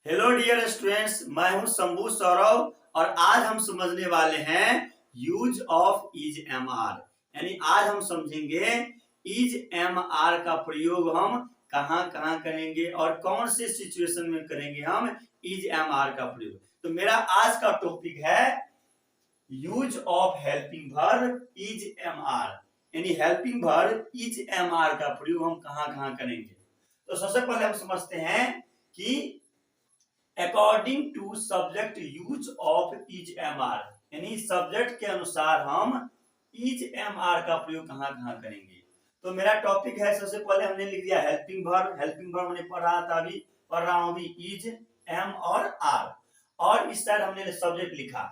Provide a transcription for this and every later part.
Hello dear students, मैं हूं शंभू सौरभ और आज हम समझने वाले हैं use of is am are. यानी आज हम समझेंगे इज एम आर का प्रयोग हम कहां कहां करेंगे और कौन से सिचुएशन में करेंगे हम इज एम आर का प्रयोग। तो मेरा आज का टॉपिक है use of helping verb is am are. यानी helping verb is am are का प्रयोग हम कहां कहां करेंगे। तो सबसे पहले हम समझते हैं कि according to subject use of is am are, यानी सब्जेक्ट के अनुसार हम इज एम आर का प्रयोग कहां कहां करेंगे। तो मेरा टॉपिक है, सबसे पहले हमने लिख दिया हेल्पिंग वर्ब। हेल्पिंग वर्ब हमने पढ़ा था, अभी पढ़ रहा हूं, अभी इज एम और आर। और इस साइड हमने सब्जेक्ट लिखा,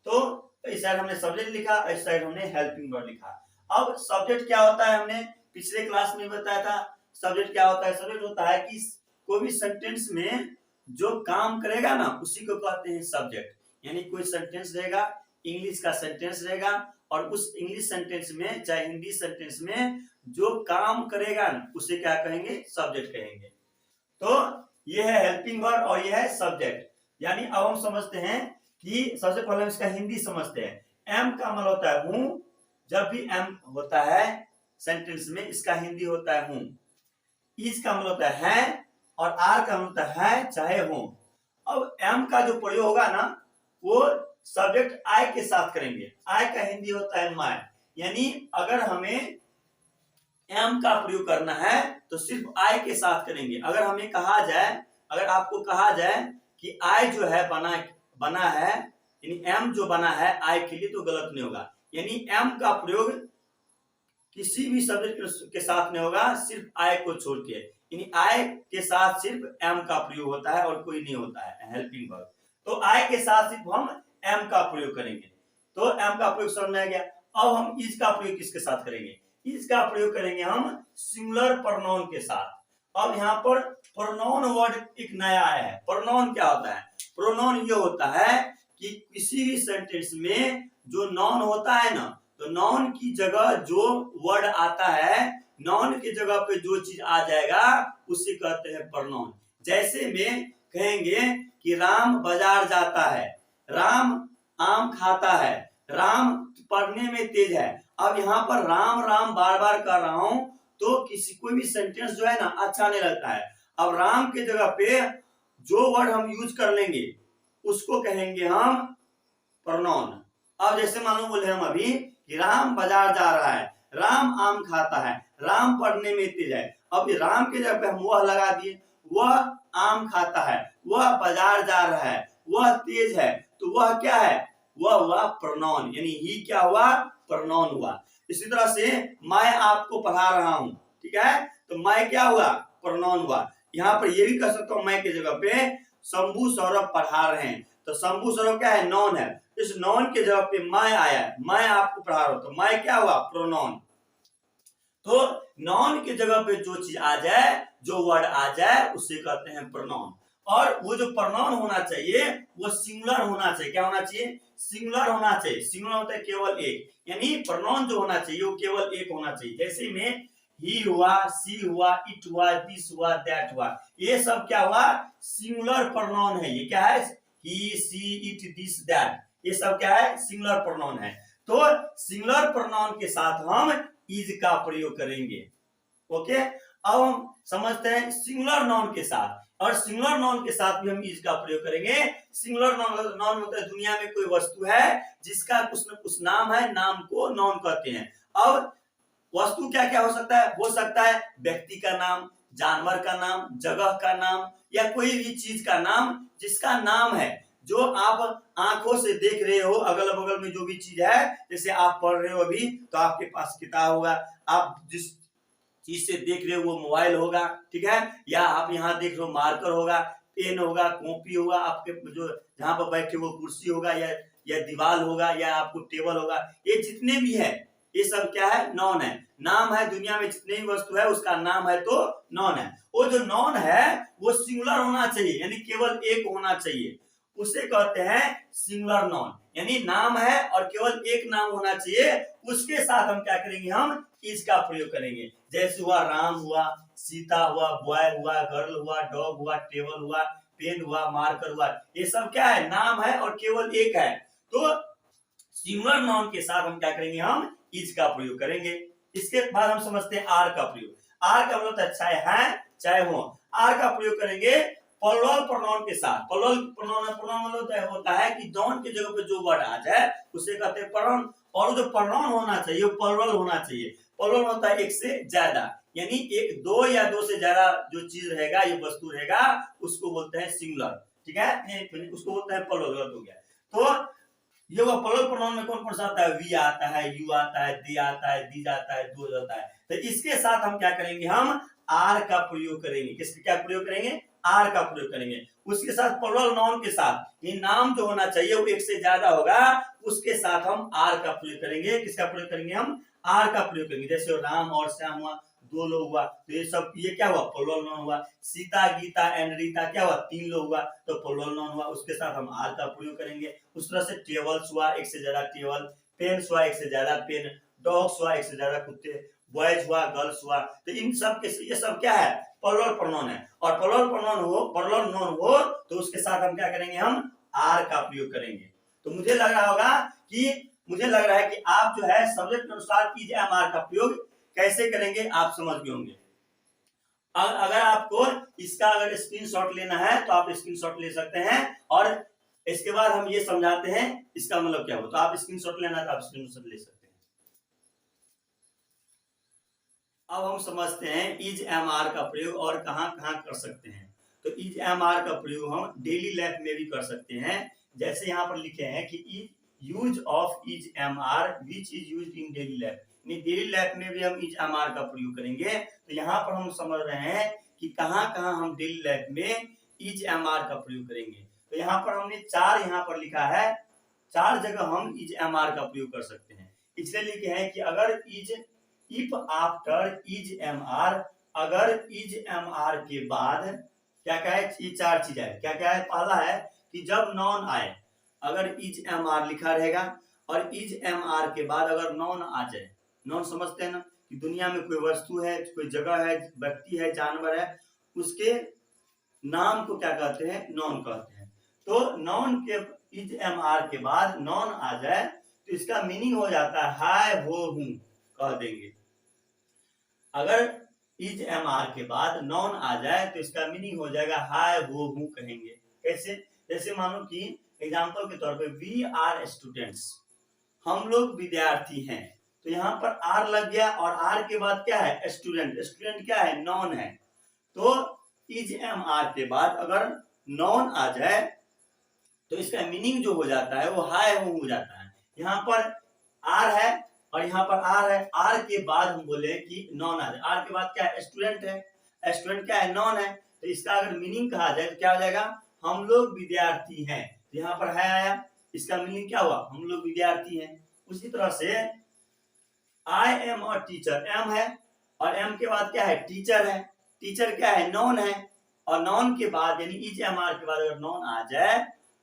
तो इस साइड हमने सब्जेक्ट लिखा, इस साइड हमने हेल्पिंग वर्ब लिखा। अब सब्जेक्ट क्या होता है, हमने पिछले क्लास में बताया था। सब्जेक्ट क्या होता है? सब्जेक्ट होता है कि कोई भी सेंटेंस में जो काम करेगा ना, उसी को कहते हैं सब्जेक्ट। यानी कोई सेंटेंस रहेगा, इंग्लिश का सेंटेंस रहेगा, और उस इंग्लिश सेंटेंस में चाहे हिंदी सेंटेंस में जो काम करेगा ना, उसे क्या कहेंगे? सब्जेक्ट कहेंगे। तो ये है हेल्पिंग वर्ब और ये है सब्जेक्ट। यानी अब हम समझते हैं कि सबसे पहले हम इसका हिंदी समझते हैं। एम का मतलब होता है हूं। जब भी एम होता है सेंटेंस में, इसका हिंदी होता है हूं। इज का मतलब होता है और आर का मतलब है चाहे हो। अब एम का जो प्रयोग होगा ना, वो सब्जेक्ट आई के साथ करेंगे। आई का हिंदी होता है मैं। यानी अगर हमें एम का प्रयोग करना है तो सिर्फ आई के साथ करेंगे। अगर हमें कहा जाए, अगर आपको कहा जाए कि आई जो है बना है, यानी एम जो बना है आई के लिए, तो गलत नहीं होगा। यानी एम का प्रयोग किसी भी सब्जेक्ट के साथ नहीं होगा, सिर्फ आई को छोड़ के। यानी आई के साथ सिर्फ एम का प्रयोग होता है और कोई नहीं होता है हेल्पिंग वर्ब। तो आई के साथ सिर्फ हम एम का प्रयोग करेंगे। तो एम का प्रयोग समझ में आ गया। अब हम इज का प्रयोग किसके साथ करेंगे? इज का प्रयोग करेंगे हम सिंगुलर प्रोनाउन के साथ। अब यहाँ पर प्रोनाउन वर्ड एक नया आया है। प्रोनाउन क्या होता है? प्रोनाउन ये होता है कि किसी भी सेंटेंस में जो नाउन होता है ना, तो नाउन की जगह जो वर्ड आता है, नाउन की जगह पे जो चीज आ जाएगा, उसे कहते हैं प्रोनाउन। जैसे में कहेंगे कि राम बाजार जाता है, राम आम खाता है, राम पढ़ने में तेज है। अब यहाँ पर राम राम बार बार कर रहा हूं, तो किसी कोई भी सेंटेंस जो है ना, अच्छा नहीं लगता है। अब राम के जगह पे जो वर्ड हम यूज कर लेंगे, उसको कहेंगे हम प्रोनाउन। अब जैसे मानो बोले हम अभी कि राम बाजार जा रहा है, राम आम खाता है, राम पढ़ने में तेज है। अब राम के जगह पे हम वह लगा दिए, वह आम खाता है, वह बाजार जा रहा है, वह तेज है, तो वह क्या है? वह हुआ प्रोनाउन। यानी ही क्या हुआ? प्रोनाउन हुआ। इसी तरह से मैं आपको पढ़ा रहा हूं, ठीक है, तो मैं क्या हुआ? प्रोनाउन हुआ। यहाँ पर ये भी कह सकता हूं मैं की जगह पे शंभू सौरभ पढ़ा रहे हैं, तो शंभू सौरभ क्या है? नॉन है। इस नॉन के जगह पे मैं आया, मैं आपको पढ़ा रहा हूं, तो मैं क्या हुआ? प्रोनाउन। तो नॉन के जगह पे जो चीज आ जाए, जो वर्ड आ जाए, उसे कहते हैं प्रोनाउन। और वो जो प्रोनाउन होना चाहिए वो सिंगुलर होना चाहिए। क्या होना चाहिए? सिंगुलर होना चाहिए। सिंगुलर होता है केवल एक। यानी प्रोनाउन जो होना चाहिए वो केवल एक होना चाहिए। जैसे में ही हुआ, सी हुआ, इट हुआ, दिस हुआ, दैट हुआ, ये सब क्या हुआ? सिंगुलर प्रोनाउन है। ये क्या है? ही, सी, इट, दिस, दैट, ये सब क्या है? सिंगुलर प्रोनाउन है। तो सिंगुलर प्रोनाउन के साथ हम इज का प्रयोग करेंगे। ओके, अब हम समझते हैं सिंगुलर नाउन के साथ। और सिंगुलर नाउन के साथ भी हम इज का प्रयोग करेंगे। सिंगुलर नाउन होता है दुनिया में कोई वस्तु है जिसका कुछ न कुछ नाम है, नाम को नाउन कहते हैं। अब वस्तु क्या क्या हो सकता है? हो सकता है व्यक्ति का नाम, जानवर का नाम, जगह का नाम, या कोई भी चीज का नाम जिसका नाम है, जो आप आंखों से देख रहे हो, अगल बगल में जो भी चीज है। जैसे आप पढ़ रहे हो अभी, तो आपके पास किताब होगा, आप जिस चीज से देख रहे हो वो मोबाइल होगा, ठीक है, या आप यहाँ देख रहे हो मार्कर होगा, पेन होगा, कॉपी होगा, आपके जो जहां पर बैठे वो कुर्सी होगा, या दीवार होगा, या आपको टेबल होगा। ये जितने भी है, ये सब क्या है? नॉन है। नाम है। दुनिया में जितने भी वस्तु है उसका नाम है, तो नॉन है। वो जो नॉन है वो सिंगुलर होना चाहिए, यानी केवल एक होना चाहिए, उसे कहते हैं सिंगुलर नॉन। यानी नाम है और केवल एक नाम होना चाहिए, उसके साथ हम क्या करेंगे? हम इज का प्रयोग करेंगे। जैसे हुआ राम हुआ, सीता हुआ, बॉय हुआ, गर्ल हुआ, डॉग हुआ, टेबल हुआ, पेन हुआ, मार्कर हुआ, ये सब क्या है, नाम है और केवल एक है। तो सिंगुलर नाउन के साथ हम क्या करेंगे, हम इज का प्रयोग करेंगे। इसके बाद हम समझते हैं आर का प्रयोग। आर का मतलब चाहे है चाहे हो, आर का प्रयोग करेंगे प्लुरल प्रोनाउन के साथ। प्लुरल प्रोनाउन मतलब होता है कि नाउन की जगह पे जो वर्ड आ जाए उसे कहते हैं प्रोनाउन, और जो प्रोनाउन होना चाहिए वो प्लुरल होना चाहिए। प्लुरल होता है एक से ज्यादा, यानी एक, दो या दो से ज्यादा जो चीज रहेगा, ये वस्तु रहेगा, उसको बोलते हैं सिंगुलर। ठीक है, उसको बोलते हैं प्लुरल। हो गया। तो ये वो प्लुरल प्रोनाउन में कौन कौन सा आता है, वी आता है, यू आता है, दे आता है, दीज आता है, दोज आता है। तो इसके साथ हम क्या करेंगे, हम आर का प्रयोग करेंगे। किसका क्या प्रयोग करेंगे, आर का प्रयोग करेंगे। उसके साथ प्लुरल नाउन के साथ, ये नाम जो होना चाहिए वो एक से ज्यादा होगा, उसके साथ हम आर का प्रयोग करेंगे। किसका प्रयोग करेंगे, हम आर का प्रयोग करेंगे। जैसे राम और श्याम हुआ, दो लोग हुआ, तो ये सब ये क्या हुआ, प्लुरल नाउन हुआ। सीता, गीता एंड रीता क्या हुआ, तीन लोग हुआ, तो प्लुरल नाउन हुआ, उसके साथ हम आर का प्रयोग करेंगे। उस तरह से टेबल्स हुआ, एक से ज्यादा टेबल, पेन्स हुआ, एक से ज्यादा पेन, डॉग्स हुआ, एक से ज्यादा कुत्ते, बॉयज हुआ, गर्ल्स हुआ। तो इन सब के, ये सब क्या है, प्लुरल प्रोनाउन है। और प्लुरल नाउन हो तो उसके साथ हम क्या करेंगे, हम आर का प्रयोग करेंगे। तो मुझे लग रहा है कि आप जो है सब्जेक्ट के अनुसार इज एम आर का प्रयोग कैसे करेंगे आप समझ गए होंगे। अगर आपको इसका अगर स्क्रीनशॉट लेना है तो आप स्क्रीनशॉट ले सकते हैं, और इसके बाद हम ये समझाते हैं इसका मतलब क्या हो। तो आप स्क्रीनशॉट लेना है तो आप स्क्रीनशॉट ले सकते हैं। अब हम समझते हैं इज एम आर का प्रयोग और कहां कहां कर सकते हैं। तो इज एम आर का प्रयोग हम डेली लाइफ में भी कर सकते हैं। जैसे यहाँ पर लिखे हैं कि use of is am are which is use in daily life, daily life में भी हम इज एम आर का प्रयोग करेंगे। तो यहाँ पर हम समझ रहे हैं कि कहां कहां हम डेली लाइफ में इज एम आर का प्रयोग करेंगे। तो यहाँ पर हमने चार यहाँ पर लिखा है, चार जगह हम इज एम आर का प्रयोग कर सकते हैं। इसलिए लिखे हैं कि अगर is, if after is am are, अगर इज एम आर के बाद क्या क्या है, ये चार चीज है। क्या क्या है, पहला है कि जब नॉन आए, अगर इज एम आर लिखा रहेगा और इज एम आर के बाद अगर नॉन आ जाए, नॉन समझते हैं ना कि दुनिया में कोई वस्तु है, कोई जगह है, व्यक्ति है, जानवर है, उसके नाम को क्या कहते हैं, नॉन कहते हैं। तो नॉन के इज एम आर के बाद नॉन आ जाए तो इसका मीनिंग हो जाता है हाय हो हूं कह देंगे। अगर इज एम आर के बाद नॉन आ जाए तो इसका मीनिंग हो जाएगा हाय हो हूं कहेंगे। कैसे, जैसे मानो कि एग्जांपल के तौर पे वी आर स्टूडेंट्स, हम लोग विद्यार्थी हैं। तो यहाँ पर आर लग गया और आर के बाद क्या है, स्टूडेंट। स्टूडेंट क्या है, नॉन है। तो इज एम आर के बाद अगर नॉन आ जाए तो इसका मीनिंग जो हो जाता है वो हाय हो जाता है। यहाँ पर आर है और यहाँ पर आर है, आर के बाद हम बोले कि नॉन आ जाए। आर के बाद क्या है, स्टूडेंट है, स्टूडेंट क्या है, नॉन है। तो इसका अगर मीनिंग कहा जाए तो क्या हो जाएगा, हम लोग विद्यार्थी हैं। तो यहाँ पर है आया, इसका मीनिंग क्या हुआ, हम लोग विद्यार्थी हैं। उसी तरह से आई एम और टीचर, एम है और एम के बाद क्या है, टीचर है। टीचर क्या है, नॉन है, और नॉन के बाद यानी इज एम आर के बाद अगर नॉन आ जाए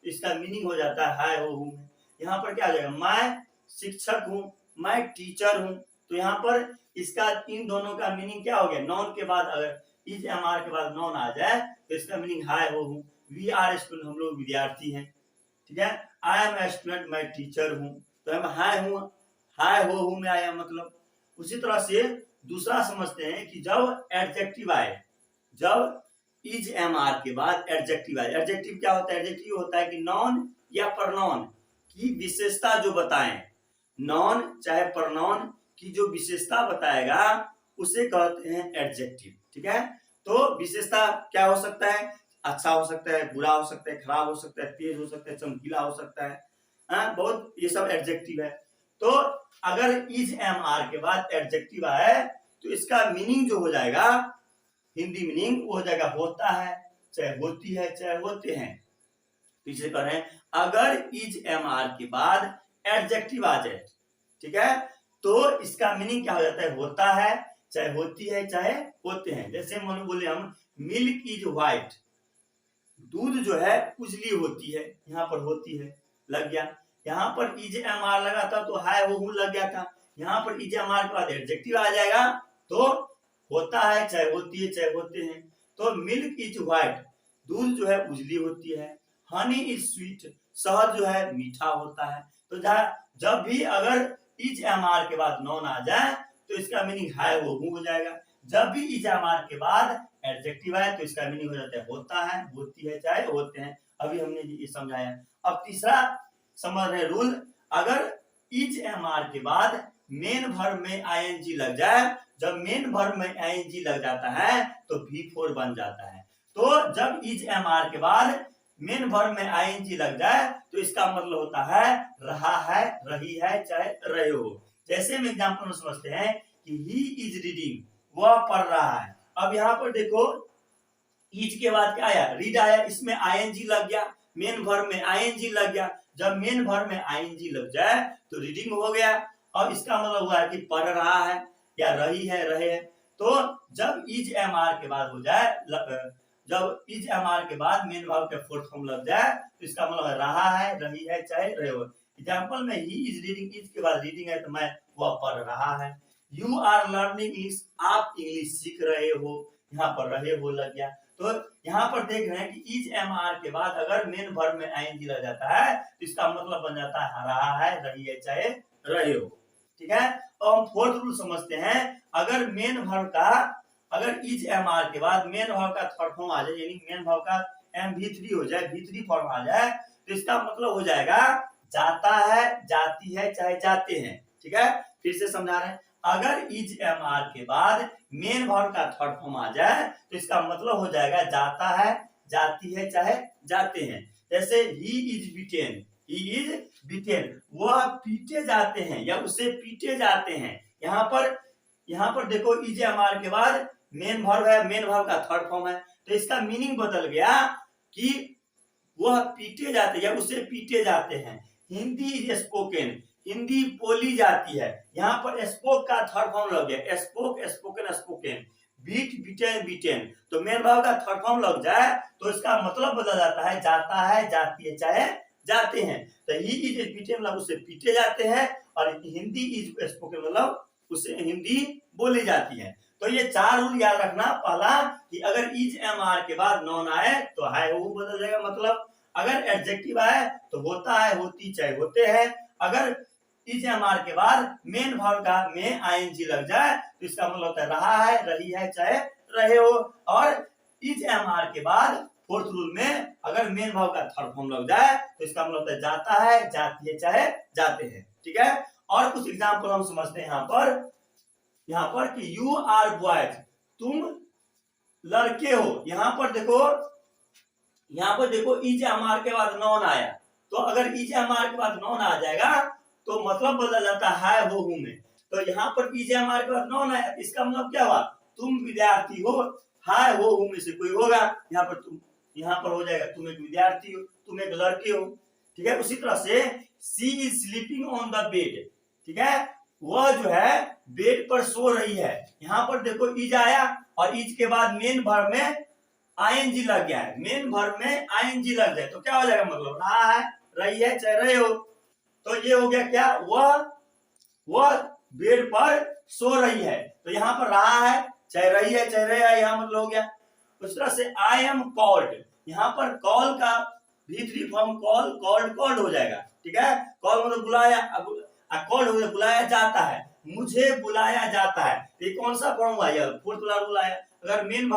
तो इसका मीनिंग हो जाता है हाय हो हूं। यहाँ पर क्या आ जाएगा, मैं शिक्षक हूँ, मैं टीचर हूँ। तो यहाँ पर इसका इन दोनों का मीनिंग क्या हो गया, नॉन के बाद अगर इज एम आर के बाद नॉन आ जाए तो इसका मीनिंग हाय हो हूँ। वी आर स्टूडेंट, हम लोग विद्यार्थी हैं। ठीक है, आई एम ए स्टूडेंट, मैं टीचर हूँ। तो हम हाय हूँ, हाय हो हूँ में आया मतलब। उसी तरह से दूसरा समझते हैं कि जब एडजेक्टिव आए, जब इज एम आर के बाद एडजेक्टिव आए। एडजेक्टिव क्या होता है, एडजेक्टिव होता है कि नॉन या प्रोनाउन की विशेषता जो बताएं, नॉन चाहे प्रोनाउन की जो विशेषता बताएगा उसे कहते हैं एडजेक्टिव। ठीक है, तो विशेषता क्या हो सकता है, अच्छा हो सकता है, बुरा हो सकता है, खराब हो सकता है, तेज हो सकता है, चमकीला हो सकता है, बहुत, ये सब एडजेक्टिव है। तो अगर इज एम आर के बाद एडजेक्टिव आए तो इसका मीनिंग जो हो जाएगा, हिंदी मीनिंग वो हो जाएगा होता है, चाहे होती है, चाहे होते हैं। पीछे कर रहे हैं, अगर इज एम आर के बाद एडजेक्टिव आ जाए, ठीक है, तो इसका मीनिंग क्या हो जाता है, होता है, चाहे होती है, चाहे होते हैं। जैसे हम बोले हम मिल्क इज व्हाइट, दूध जो है उजली होती है, यहाँ पर होती है लग गया। यहाँ पर इज एम आर लगा था तो हाय वो लग गया था। यहाँ पर इज एम आर के बाद एडजेक्टिव आ जाएगा तो होता है, चाहे होती है, चाहे होते हैं। तो मिल्क इज व्हाइट, दूध जो है उजली होती है। हनी इज स्वीट, शहद जो है मीठा होता है। तो जब भी अगर इज एम आर के बाद नॉन आ जाए तो इसका मीनिंग है वो हूं हो जाएगा। जब भी इज एम आर के बाद एडजेक्टिव आए तो इसका मीनिंग हो जाता है होता है, होती है, चाहे होते हैं। अभी हमने ये समझाया। अब तीसरा समझ रहे रूल, अगर इज एम आर के बाद मेन वर्ब में आईएनजी लग जाए, जब मेन वर्ब में आईएनजी लग जाता है तो V4 बन जाता है। तो जब इज एम आर के बाद मेन वर्ब में आईएनजी लग जाए तो इसका मतलब होता है रहा है, रही है, चाहे रहे हो। जैसे हम एग्जांपल में समझते हैं कि ही इज रीडिंग, वह पढ़ रहा है। अब यहाँ पर देखो इज के बाद क्या आया, रीड आया, इसमें आईएनजी लग गया, मेन वर्ब में आईएनजी लग गया। जब मेन वर्ब में आईएनजी लग जाए तो रीडिंग हो गया। अब इसका मतलब हुआ है कि पढ़ रहा है या रही है, रहे है। तो जब इज एम आर के बाद हो जाए, जब इज एम आर के बाद मेन वर्ब के फोर्थ फॉर्म लग जाए तो इसका मतलब है रहा है, रही है, चाहे रहे हो। एग्जांपल में ही इज रीडिंग, इज के बाद रीडिंग है तो मैं वह पढ़ रहा है। यू आर लर्निंग इंग्लिश, आप इंग्लिश सीख रहे हो, यहाँ पर रहे हो लग गया। तो यहाँ पर देख रहे हैं कि इज एम आर के बाद अगर मेन वर्ब में आईएनजी लग जाता है तो इसका मतलब बन जाता है रहा है, रही है, चाहे रहे हो। ठीक है। और हम फोर्थ रूल समझते हैं, अगर मेन वर्ब का, अगर इज एम आर के बाद मेन वर्ब का थर्ड फॉर्म आ जाए, यानी मेन वर्ब का MV3 हो जाए, V3 फॉर्म आ जाए तो इसका मतलब हो जाएगा जाता है, जाती है, चाहे जाते हैं। ठीक है, फिर से समझा रहे हैं, अगर इज एम आर के बाद मेन वर्ब का थर्ड फॉर्म आ जाए तो इसका मतलब हो जाएगा जाता है, जाती है, चाहे जाते हैं। जैसे he is beaten, he is beaten, वह पीटे जाते हैं या उसे पीटे जाते हैं। यहाँ पर देखो इज एम आर के बाद मेन वर्ब है, मेन वर्ब का थर्ड फॉर्म है, तो इसका मीनिंग बदल गया कि वह पीटे जाते हैं या उसे पीटे जाते हैं। हिंदी इज स्पोकन, हिंदी बोली जाती है। यहाँ पर स्पोक का थर्ड फॉर्म लग गया, spoke, spoken, spoken. Beat, beaten, beaten, तो मेन वर्ब का थर्ड फॉर्म लग जाए तो इसका मतलब बदल जाता है जाता है, जाती है, चाहे जाते हैं। तो ही इज बीटेन मतलब उसे पीटे जाते हैं, और हिंदी इज स्पोकन मतलब उसे हिंदी बोली जाती है। तो ये चार रूल याद रखना। पहला कि अगर इज एम आर के बाद नॉन आए तो है वो बदल जाएगा मतलब। अगर एडजेक्टिव आए तो होता है, होती, चाहे होते हैं। अगर इज एम आर के बाद मेन वर्ब का में आईएनजी लग जाए तो इसका मतलब होता है रहा है, रही है, चाहे रहे हो। और इज एम आर के बाद फोर्थ रूल में अगर मेन वर्ब का थर्ड फॉर्म लग जाए तो इसका मतलब होता है जाता है, जाती है, चाहे जाते हैं। ठीक है। और कुछ एग्जाम्पल हम समझते हैं यहाँ पर कि यू आर बॉयज, तुम लड़के हो। यहाँ पर देखो इज एम आर के बाद नॉन आया, तो अगर इज एम आर के बाद नॉन आ जाएगा तो मतलब बदल जाता है वो हूं में। तो यहाँ पर इज एम आर के बाद नॉन आया, इसका मतलब क्या हुआ, तुम विद्यार्थी हो, है वो हूं में से कोई होगा। यहाँ पर हो जाएगा तुम एक विद्यार्थी हो, तुम एक लड़के हो। ठीक है। उसी तरह से she is sleeping on the bed, ठीक है, वह जो है बेड पर सो रही है। यहाँ पर देखो इज आया और इज के बाद मेन वर्ब में आईएनजी लग गया है। मेन वर्ब में आईएनजी लग जाए तो क्या हो जाएगा, मतलब रहा है, रही है, चाहे रहे हो। तो ये हो गया क्या, वह बेड पर सो रही है। तो यहाँ पर रहा है, चाहे रही है, चाहे रहे है, यहाँ मतलब हो गया। उस तरह से आई एम कॉल्ड, यहाँ पर कॉल का V3 फॉर्म कॉल्ड हो जाएगा। ठीक है। कॉल मतलब बुलाया, कॉल्ड हो बुलाया जाता है, मुझे बुलाया जाता है। ये कौन सा फॉर्म हुआ, यह फोर्थ वाला बुलाया। अगर मेन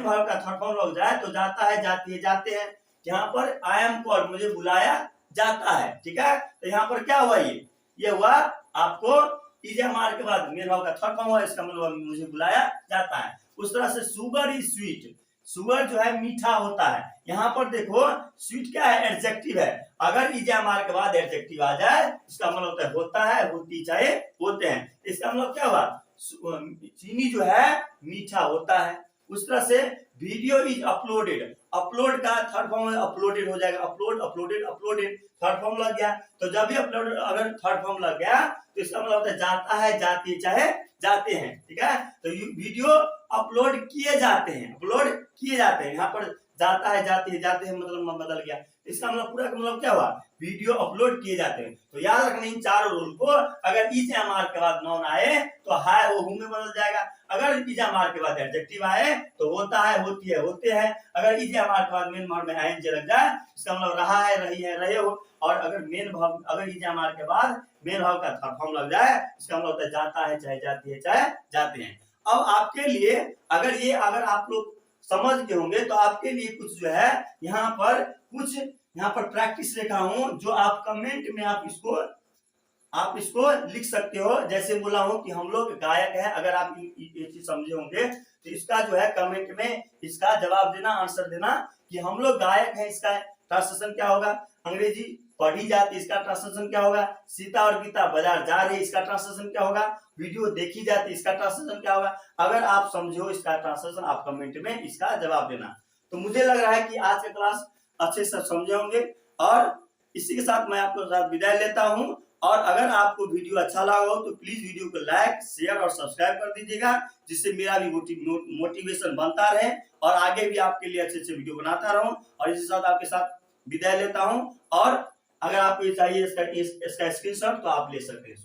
वर्ब का थर्ड फॉर्म लग जाए तो जाता है, जाती है, जाते हैं। यहाँ पर आई एम कॉल्ड, मुझे बुलाया जाता है। ठीक है। तो यहाँ पर क्या हुआ, ये हुआ आपको इज एम आर के बाद मेन वर्ब का थर्ड फॉर्म हुआ, इसका मतलब मुझे बुलाया जाता है। उस तरह से शुगर इज स्वीट, शुगर जो है मीठा होता है। यहाँ पर देखो स्वीट क्या है, एडजेक्टिव है। अगर इज एम आर के बाद एडजेक्टिव आ जाए इसका मतलब होता है, होती, चाहे होते हैं। इसका मतलब क्या हुआ, चीनी जो है मीठा होता है। उस तरह से वीडियो इज अपलोडेड, अपलोड का थर्ड फॉर्म अपलोडेड हो जाएगा, अपलोडेड थर्ड फॉर्म लग गया। तो जब भी अपलोड अगर थर्ड फॉर्म लग गया तो इसका मतलब होता है जाता है, जाती है, चाहे जाते हैं। ठीक है। तो वीडियो अपलोड किए जाते हैं, यहाँ पर जाता है, जाती है, जाते हैं मतलब बदल गया। इसका मतलब पूरा का मतलब क्या हुआ, वीडियो अपलोड किए जाते हैं। तो याद रखना इन चारों रूल को। अगर इज एम आर के बाद नॉन आए तो है वो हूं में बदल जाएगा। अगर इज एम आर के बाद एडजेक्टिव आए तो होता है, होती है, होते हैं। अगर इज एम आर के बाद मेन वर्ब में आईएनजी लग जाए इसका मतलब रहा है, रही है, रहे हो। और अगर मेन वर्ब, अगर इज एम आर के बाद मेन वर्ब का थर्ड फॉर्म लग जाए इसका मतलब होता है जाता है, चाहे जाती है, चाहे जाते हैं। अब आपके लिए अगर आप लोग समझ गए होंगे तो आपके लिए कुछ जो है यहाँ पर प्रैक्टिस लिखा हूं, जो आप कमेंट में आप इसको लिख सकते हो। जैसे बोला हूं कि हम लोग गायक है, अगर आप ये चीज समझे होंगे तो इसका जो है कमेंट में इसका जवाब देना, आंसर देना कि हम लोग गायक है, इसका ट्रांसलेशन क्या होगा। अंग्रेजी पढ़ी जाती, इसका ट्रांसलेशन क्या होगा। सीता और गीता बाजार जा रही, इसका ट्रांसलेशन क्या होगा। वीडियो देखी जाती, इसका ट्रांसलेशन क्या होगा। अगर आप समझो इसका ट्रांसलेशन, आप कमेंट में इसका जवाब देना। तो मुझे लग रहा है कि आज का क्लास अच्छे से समझे होंगे, और इसी के साथ मैं आपको साथ विदाई लेता हूं। और अगर आपको वीडियो अच्छा लगा हो तो प्लीज वीडियो को लाइक, शेयर और सब्सक्राइब कर दीजिएगा, जिससे मेरा भी मोटिवेशन बनता रहे और आगे भी आपके लिए अच्छे अच्छे वीडियो बनाता रहूं। और इसी के साथ आपके साथ विदाई लेता हूं। और अगर आपको चाहिए इसका स्क्रीनशॉट तो आप ले सकते हैं।